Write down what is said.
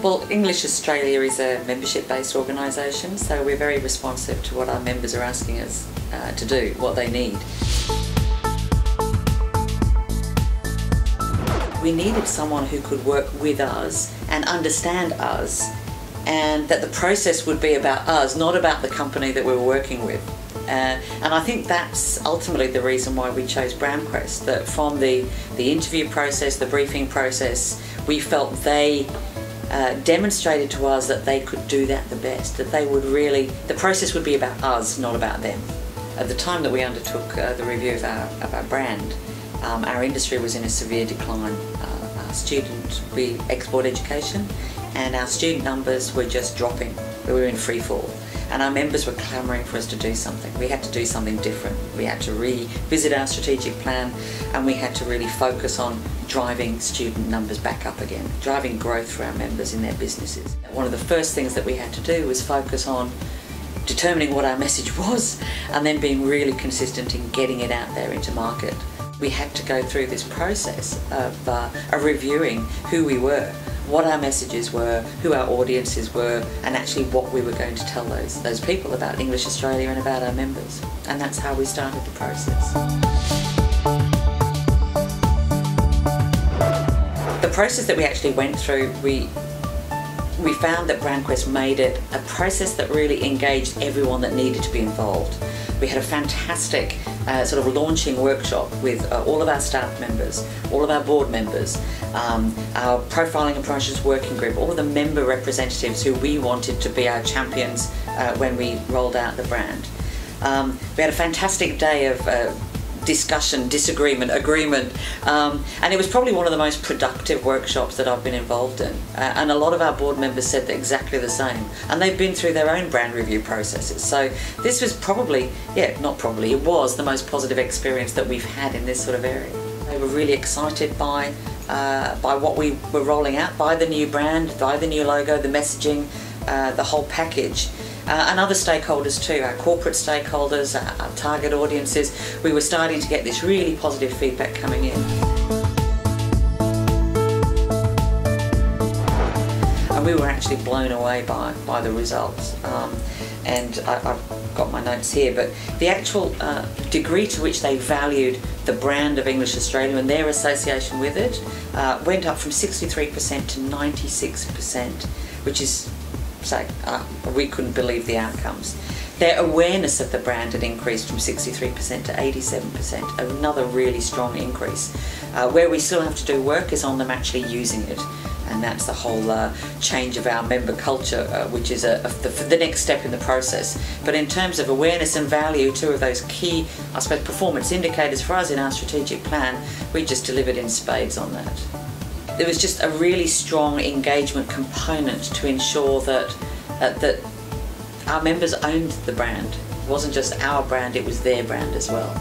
Well, English Australia is a membership-based organisation, so we're very responsive to what our members are asking us to do, what they need. We needed someone who could work with us and understand us, and that the process would be about us, not about the company that we were working with. And I think that's ultimately the reason why we chose BrandQuest, that from the interview process, the briefing process, we felt they demonstrated to us that they could do that the best, that they would really, the process would be about us, not about them. At the time that we undertook the review of our brand, our industry was in a severe decline. We export education, and our student numbers were just dropping. We were in free fall, and our members were clamouring for us to do something. We had to do something different. We had to revisit our strategic plan, and we had to really focus on driving student numbers back up again, driving growth for our members in their businesses. One of the first things that we had to do was focus on determining what our message was, and then being really consistent in getting it out there into market. We had to go through this process of reviewing who we were, what our messages were, who our audiences were, and actually what we were going to tell those people about English Australia and about our members. And that's how we started the process. The process that we actually went through, we found that BrandQuest made it a process that really engaged everyone that needed to be involved. We had a fantastic sort of launching workshop with all of our staff members, all of our board members, our profiling and promotions working group, all of the member representatives who we wanted to be our champions when we rolled out the brand. We had a fantastic day of discussion, disagreement, agreement, and it was probably one of the most productive workshops that I've been involved in, and a lot of our board members said exactly the same, and they've been through their own brand review processes. So this was probably, it was the most positive experience that we've had in this sort of area. They were really excited by what we were rolling out, by the new brand, by the new logo, the messaging, the whole package. And other stakeholders too, our corporate stakeholders, our target audiences. We were starting to get this really positive feedback coming in. And we were actually blown away by the results. And I've got my notes here, but the actual degree to which they valued the brand of English Australia and their association with it went up from 63% to 96%, which is, we couldn't believe the outcomes. Their awareness of the brand had increased from 63% to 87%, another really strong increase. Where we still have to do work is on them actually using it, and that's the whole change of our member culture, which is the next step in the process. But in terms of awareness and value, two of those key, I suppose, performance indicators for us in our strategic plan, we just delivered in spades on that. There was just a really strong engagement component to ensure that our members owned the brand. It wasn't just our brand, it was their brand as well.